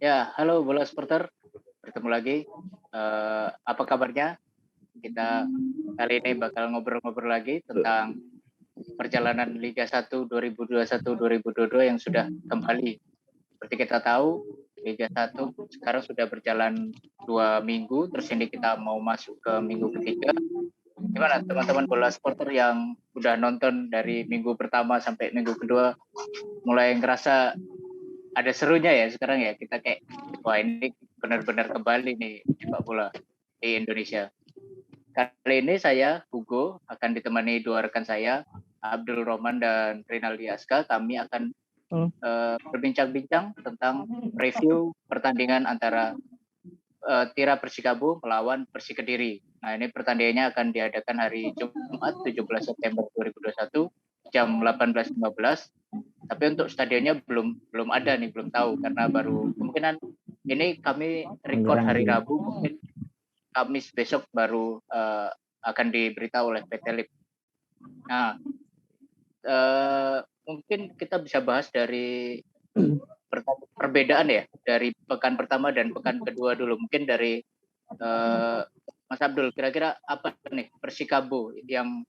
Ya, halo bola supporter, bertemu lagi. Apa kabarnya? Kita kali ini bakal ngobrol-ngobrol lagi tentang perjalanan Liga 1 2021-2022 yang sudah kembali. Seperti kita tahu, Liga 1 sekarang sudah berjalan 2 minggu, terus ini kita mau masuk ke minggu ketiga. Gimana teman-teman bola supporter yang udah nonton dari minggu pertama sampai minggu kedua, mulai ngerasa ada serunya ya sekarang ya, kita kayak wah ini benar-benar kembali nih sepak bola di Indonesia. Kali ini saya Hugo akan ditemani dua rekan saya, Abdul Roman dan Rinaldi Aska. Kami akan berbincang-bincang tentang review pertandingan antara Tira Persikabo melawan Persik Kediri. Nah, ini pertandingannya akan diadakan hari Jumat 17 September 2021 jam 18.15. Tapi untuk stadionnya belum ada nih, belum tahu karena baru kemungkinan ini kami record hari Rabu, mungkin Kamis besok baru akan diberitahu oleh PT Lip. Nah, mungkin kita bisa bahas dari perbedaan ya dari pekan pertama dan pekan kedua dulu. Mungkin dari Mas Abdul, kira-kira apa nih Persikabo yang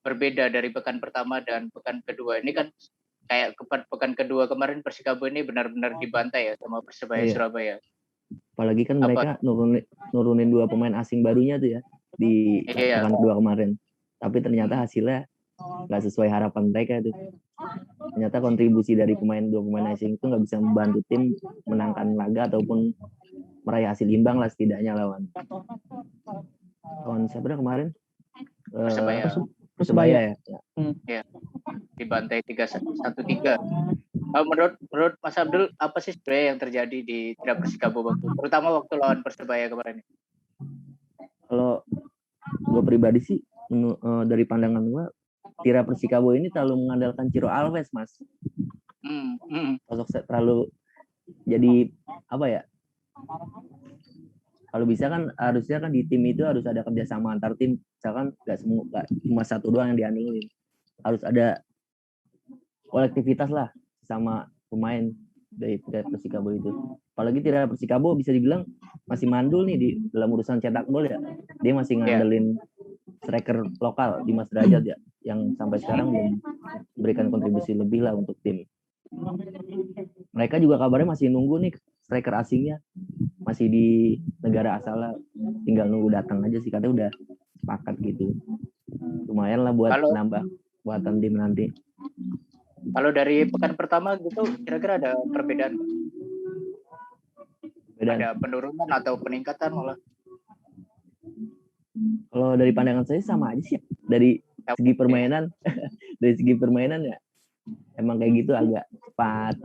berbeda dari pekan pertama dan pekan kedua? Ini kan kayak pekan kedua kemarin Persikabo ini benar-benar dibantai ya sama Persebaya Surabaya. Apalagi kan mereka nurunin 2 pemain asing barunya tuh ya di pekan kedua kemarin. Tapi ternyata hasilnya nggak sesuai harapan mereka tuh. Ternyata kontribusi dari 2 pemain asing itu nggak bisa membantu tim menangkan laga ataupun meraih hasil imbang lah setidaknya lawan siapa kemarin? Persebaya ya. Ya. Dibantai 3-1-3. Menurut Mas Abdul, apa sih sebenarnya yang terjadi di Tira Persikabo terutama waktu lawan Persebaya kemarin? Kalau gue pribadi sih, dari pandangan gue, Tira Persikabo ini terlalu mengandalkan Ciro Alves, Mas. Sosok terlalu jadi apa ya? Kalau bisa kan harusnya kan di tim itu harus ada kerjasama antar tim. Misalkan nggak cuma satu doang yang diandelin. Harus ada kolektivitas lah sama pemain dari Tira Persikabo itu. Apalagi Tira Persikabo bisa dibilang masih mandul nih di dalam urusan cetak gol ya. Dia masih ngandelin striker lokal Dimas Derajat ya, yang sampai sekarang belum memberikan kontribusi lebih lah untuk tim. Mereka juga kabarnya masih nunggu nih striker asingnya, masih di negara asalnya, tinggal nunggu datang aja sih, katanya udah sepakat gitu. Lumayan lah buat nambah buatan tim nanti. Kalau dari pekan pertama gitu, kira-kira ada perbedaan? Ada penurunan atau peningkatan malah? Kalau dari pandangan saya sama aja sih. Dari segi permainan, dari segi permainan ya emang kayak gitu, agak cepat.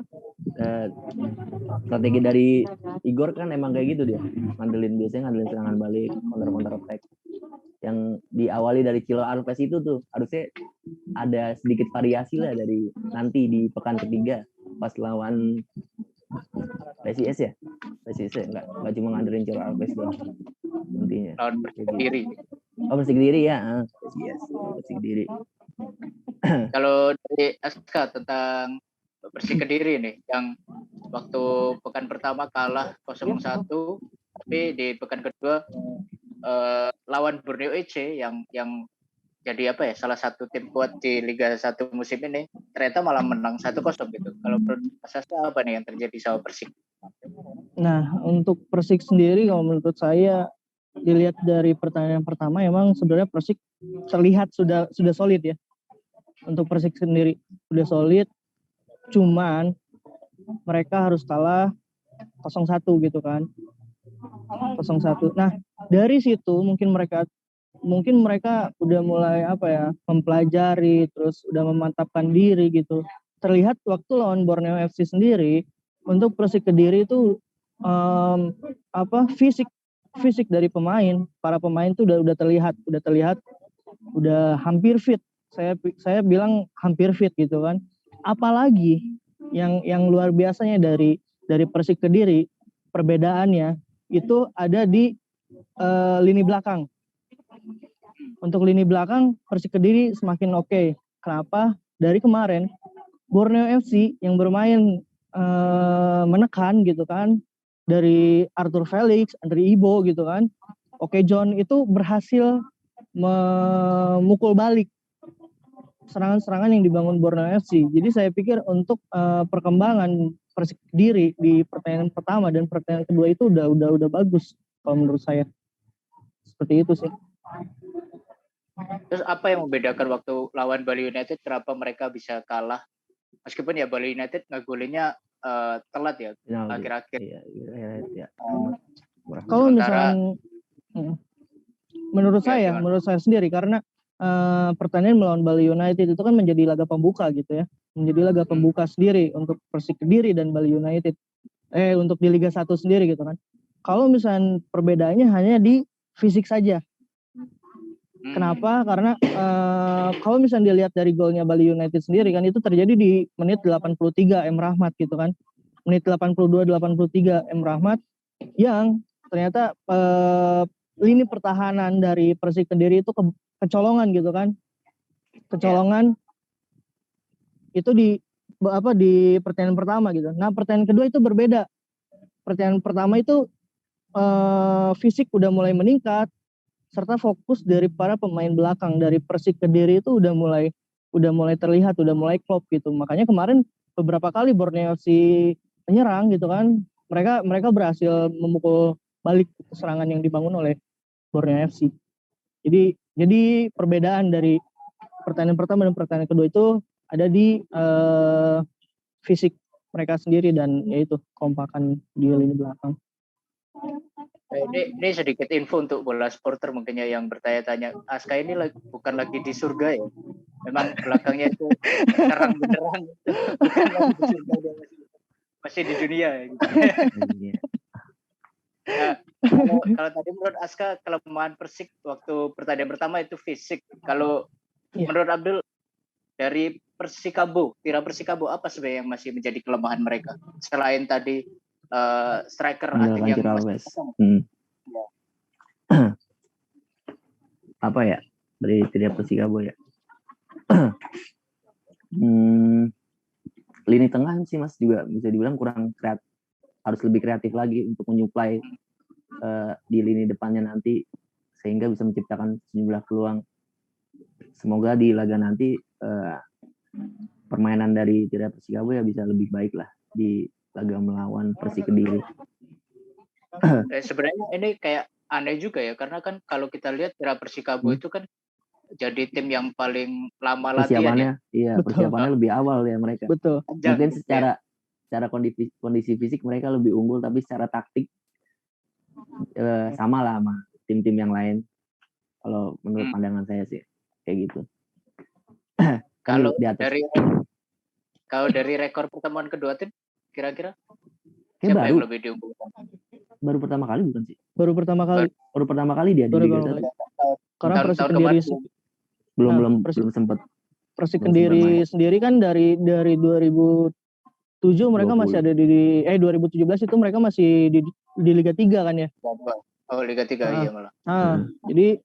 Strategi dari Igor kan emang kayak gitu dia. Biasanya ngandelin serangan balik, counter attack. Yang diawali dari Ciro Alves itu tuh harusnya ada sedikit variasi lah dari nanti di pekan ketiga pas lawan PSIS ya. Nggak cuma ngandelin Ciro Alves doang nantinya. Lawan Persik Kediri. Persik Kediri ya. PSIS, Persik Kediri. Kalau dari SK tentang Persik Kediri nih, yang waktu pekan pertama kalah 0-1, tapi di pekan kedua lawan Borneo FC yang jadi apa ya, salah satu tim kuat di Liga 1 musim ini, ternyata malah menang 1-0 gitu. Kalau menurut Mas Asa apa nih yang terjadi sama Persik? Nah, untuk Persik sendiri kalau menurut saya dilihat dari pertandingan pertama emang sebenarnya Persik terlihat sudah solid ya. Untuk Persik sendiri sudah solid, cuman mereka harus kalah 0-1 gitu kan. 0-1. Nah, dari situ mungkin mereka udah mulai mempelajari, terus udah memantapkan diri gitu. Terlihat waktu lawan Borneo FC sendiri, untuk Persik Kediri itu fisik dari para pemain tuh udah terlihat udah hampir fit. Saya bilang hampir fit gitu kan. Apalagi yang luar biasanya dari Persik Kediri, perbedaannya itu ada di lini belakang. Untuk lini belakang Persik Kediri semakin oke. Kenapa? Dari kemarin Borneo FC yang bermain menekan gitu kan, dari Arthur Felix, Andre Ibo gitu kan. Oke John itu berhasil memukul balik serangan-serangan yang dibangun Borneo FC. Jadi saya pikir untuk perkembangan Persik Kediri di pertandingan pertama dan pertandingan kedua itu udah bagus kalau menurut saya. Seperti itu sih. Terus apa yang membedakan waktu lawan Bali United kenapa mereka bisa kalah? Meskipun ya Bali United ngegolinnya telat ya akhir-akhir. Iya. Kalau misalnya menurut saya sendiri karena pertandingan melawan Bali United itu kan menjadi laga pembuka gitu ya. Menjadi laga pembuka sendiri untuk Persik Kediri dan Bali United. Untuk di Liga 1 sendiri gitu kan. Kalau misalnya perbedaannya hanya di fisik saja. Kenapa? Karena kalau misalnya dilihat dari golnya Bali United sendiri kan itu terjadi di menit 83 M. Rahmat gitu kan. Menit 82-83 M. Rahmat yang ternyata lini pertahanan dari Persik Kediri itu kecolongan gitu kan. Kecolongan itu di pertandingan pertama gitu. Nah, pertandingan kedua itu berbeda. Pertandingan pertama itu fisik udah mulai meningkat serta fokus dari para pemain belakang dari Persik Kediri itu udah mulai terlihat, udah mulai klop gitu. Makanya kemarin beberapa kali Borneo FC menyerang gitu kan, mereka berhasil memukul balik serangan yang dibangun oleh Borneo FC. Jadi perbedaan dari pertandingan pertama dan pertandingan kedua itu ada di fisik mereka sendiri dan yaitu kompakan di lini belakang. Ini sedikit info untuk bola supporter mungkin ya yang bertanya-tanya, Aska ini bukan lagi di surga ya? Memang belakangnya itu terang beneran, bukan lagi di surga, dia masih di dunia ya. Gitu. Nah, kalau tadi menurut Aska kelemahan Persik waktu pertandingan pertama itu fisik. Kalau menurut Abdul dari Tira Persikabo apa sebenarnya yang masih menjadi kelemahan mereka selain tadi striker asing yang apa ya dari Tira Persikabo ya? Lini tengah sih Mas juga bisa dibilang kurang kreatif, harus lebih kreatif lagi untuk menyuplai di lini depannya nanti sehingga bisa menciptakan sejumlah peluang. Semoga di laga nanti permainan dari Tira Persikabo ya bisa lebih baik lah di laga melawan Persik Kediri. Sebenarnya ini kayak aneh juga ya karena kan kalau kita lihat Tira Persikabo itu kan jadi tim yang paling lama latihan ya. Iya, persiapannya lebih awal ya mereka. Betul. Mungkin secara kondisi fisik mereka lebih unggul, tapi secara taktik sama lah sama tim-tim yang lain. Kalau menurut pandangan saya sih kayak gitu. Kalau dari rekor pertemuan kedua tim kira-kira siapa yang lebih diunggulkan? Baru pertama kali bukan sih? Baru pertama kali dia di Liga 1. Karena Persik Kediri belum sempat. Persik Kediri sendiri kan dari 2007 mereka 20. Masih ada di 2017 itu mereka masih di Liga 3 kan ya? Oh, Liga 3 iya malah. Jadi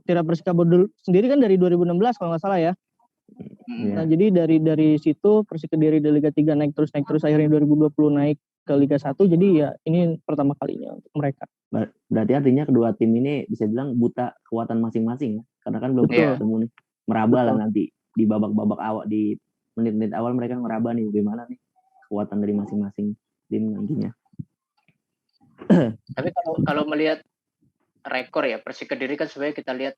Tira Persikabo sendiri kan dari 2016 kalau nggak salah ya. Nah, jadi dari situ Persik Kediri di Liga 3 naik terus akhirnya 2020 naik ke Liga 1. Jadi ya ini pertama kalinya untuk mereka. Berarti artinya kedua tim ini bisa bilang buta kekuatan masing-masing ya. Karena kan belum ketemu nih. Meraba lah nanti di babak-babak awal, di menit-menit awal mereka meraba nih bagaimana nih kekuatan dari masing-masing tim nantinya. Tapi kalau melihat rekor ya Persik Kediri kan sebenarnya kita lihat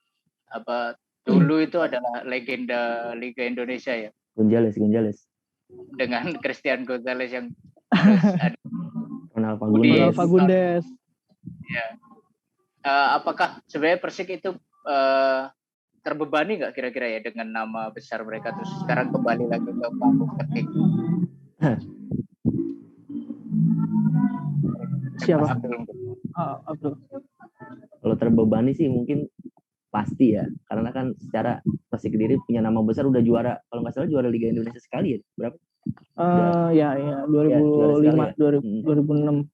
dulu itu adalah legenda Liga Indonesia ya. Gonzales. Dengan Christian Gonzales yang ada Ronald Fagundes. Ya. Apakah sebenarnya Persik itu terbebani nggak kira-kira ya dengan nama besar mereka terus sekarang kembali lagi ke panggung penting? Siapa? Abdul. Kalau terbebani sih mungkin pasti ya, karena kan secara Persik Kediri punya nama besar, udah juara, kalau nggak salah juara Liga Indonesia sekali ya, berapa? Ya 2005, 2006.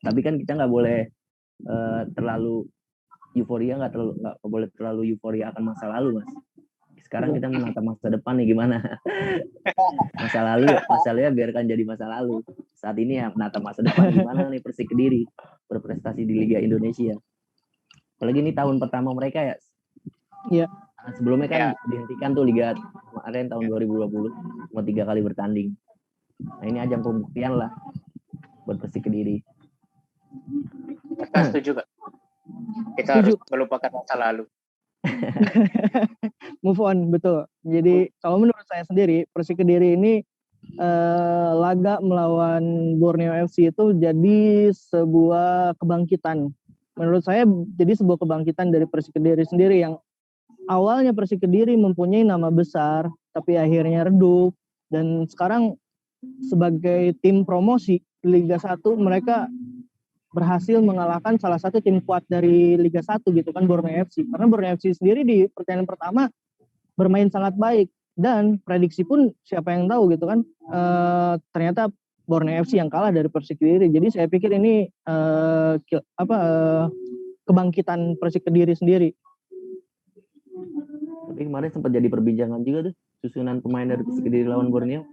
Tapi kan kita nggak boleh terlalu euforia, nggak boleh terlalu euforia akan masa lalu, Mas. Sekarang kita menatap masa depan nih gimana? Masa lalu ya biarkan jadi masa lalu. saat ini ya menatap masa depan gimana nih Persik Kediri berprestasi di Liga Indonesia. Apalagi ini tahun pertama mereka ya. Iya. Sebelumnya kan Ya. dihentikan tuh Liga kemarin tahun 2020 cuma 3 kali bertanding. Nah ini ajang pembuktian lah buat Persik Kediri. Kita setuju Kak. Kita Setuju. harus melupakan masa lalu. Move on, betul. Jadi kalau menurut saya sendiri, Persik Kediri ini laga melawan Borneo FC itu jadi sebuah kebangkitan. Menurut saya jadi sebuah kebangkitan dari Persik Kediri sendiri yang awalnya Persik Kediri mempunyai nama besar, tapi akhirnya redup. Dan sekarang sebagai tim promosi Liga 1 mereka berhasil mengalahkan salah satu tim kuat dari Liga 1 gitu kan, Borneo FC. Karena Borneo FC sendiri di pertandingan pertama bermain sangat baik dan prediksi pun siapa yang tahu gitu kan, ternyata Borneo FC yang kalah dari Persik Kediri. Jadi saya pikir ini kebangkitan Persik Kediri sendiri. Tapi kemarin sempat jadi perbincangan juga tuh susunan pemain dari Persik Kediri lawan Borneo.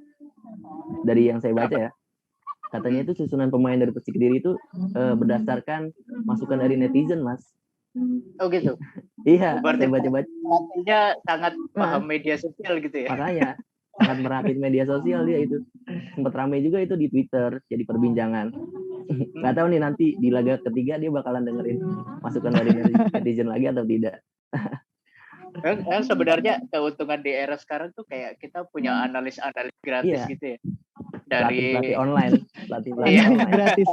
Dari yang saya baca ya, katanya itu susunan pemain dari Persik Kediri itu berdasarkan masukan dari netizen, Mas. Oh gitu. Iya, Berarti saya baca-baca. artinya sangat paham media sosial gitu ya. Makanya sangat merhatiin media sosial dia itu. Sempat ramai juga itu di Twitter, jadi perbincangan. Nggak tahu nih nanti di laga ketiga dia bakalan dengerin masukan dari netizen lagi atau tidak. Sebenarnya keuntungan di era sekarang tuh kayak kita punya analis-analis gratis Iya. gitu ya. Dari Pelatih online, Iya. online. Gratis.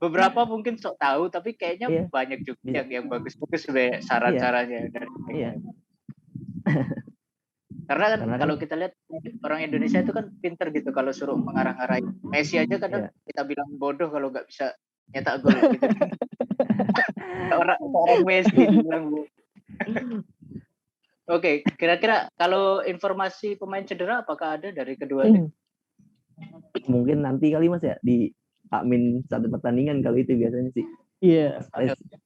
beberapa mungkin sok tahu tapi kayaknya Iya. banyak juga Bisa. yang bagus-bagus sebenarnya saran-sarannya dari Iya. Karena kan Karena kan- kalau kita lihat orang Indonesia itu kan pinter gitu kalau suruh mengarah-arahin. Messi aja kadang kita bilang bodoh kalau nggak bisa nyetak gol gitu. orang Messi bilang bodoh. Oke, kira-kira kalau informasi pemain cedera apakah ada dari kedua tim? Mungkin nanti kali Mas ya di Amin satu pertandingan kalau itu biasanya sih. Iya.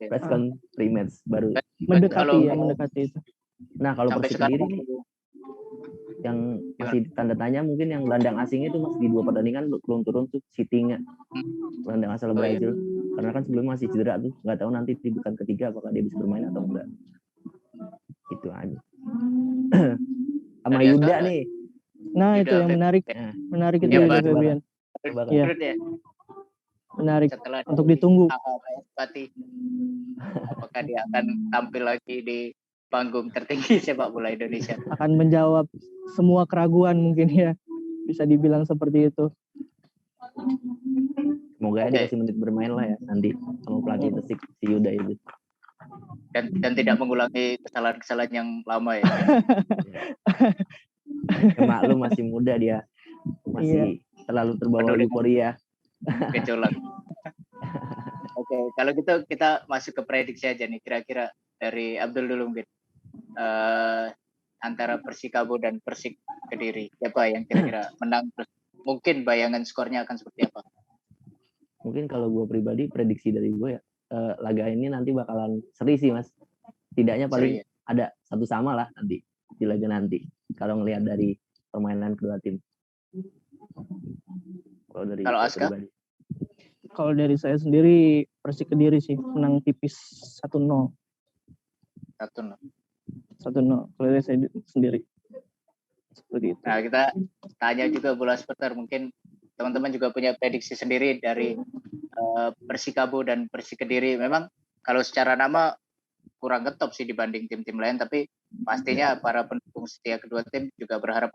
Press con pre-match baru. Mendekati itu. Nah, kalau sampai Persik sekarang sendiri yang masih tanda tanya mungkin yang gelandang asingnya itu masih di 2 pertandingan belum turun tuh Sitinga, gelandang asal Brazil. Karena kan sebelumnya masih cedera tuh, nggak tahu nanti di pekan ketiga apakah dia bisa bermain atau enggak. Itu aja. Sama Yuda nih. Nah, itu yang menarik. Menarik itu Iya, juga Febrian. Iya. Menarik Setelah untuk ditunggu. Apakah dia akan tampil lagi di panggung tertinggi sepak bola Indonesia? Akan menjawab semua keraguan mungkin ya. Bisa dibilang seperti itu. Semoga dikasih menit bermain lah ya nanti sama pelatih Persik si Yuda itu. Dan tidak mengulangi kesalahan-kesalahan yang lama ya. Maklum masih muda dia. Masih terlalu terbawa euforia. Gejolak. Oke, kalau gitu kita masuk ke prediksi aja nih. Kira-kira dari Abdul dulu mungkin. Antara Persikabo dan Persik Kediri. Siapa yang kira-kira menang? Terus mungkin bayangan skornya akan seperti apa? Mungkin kalau gue pribadi, prediksi dari gue ya, laga ini nanti bakalan seri sih Mas. Tidaknya paling ada 1-1 lah nanti di laga nanti. Kalau ngelihat dari permainan kedua tim. Kalau Aska? Kalau dari saya sendiri Persik Kediri sih menang tipis 1-0. 1-0. Kalau dari saya sendiri seperti itu. Nah, kita tanya juga bola supporter, mungkin teman-teman juga punya prediksi sendiri dari Persikabo dan Persik Kediri. Memang kalau secara nama kurang ketop sih dibanding tim-tim lain, tapi pastinya para pendukung setia kedua tim juga berharap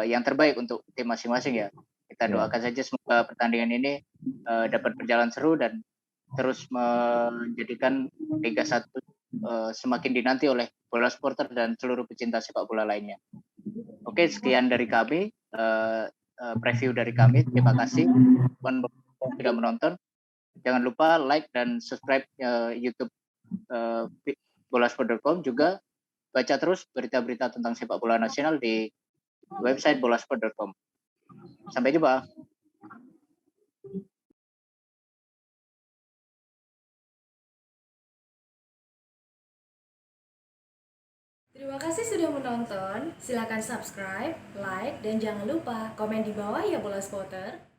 yang terbaik untuk tim masing-masing ya. Kita doakan saja semoga pertandingan ini dapat berjalan seru dan terus menjadikan Liga 1 semakin dinanti oleh bola supporter dan seluruh pecinta sepak bola lainnya. Oke, sekian dari kami, preview dari kami. Terima kasih yang sudah menonton. Jangan lupa like dan subscribe YouTube bolasport.com. Juga baca terus berita-berita tentang sepak bola nasional di website bolasport.com. Sampai jumpa. Terima kasih sudah menonton. Silakan subscribe, like, dan jangan lupa komen di bawah ya Bola Spotter.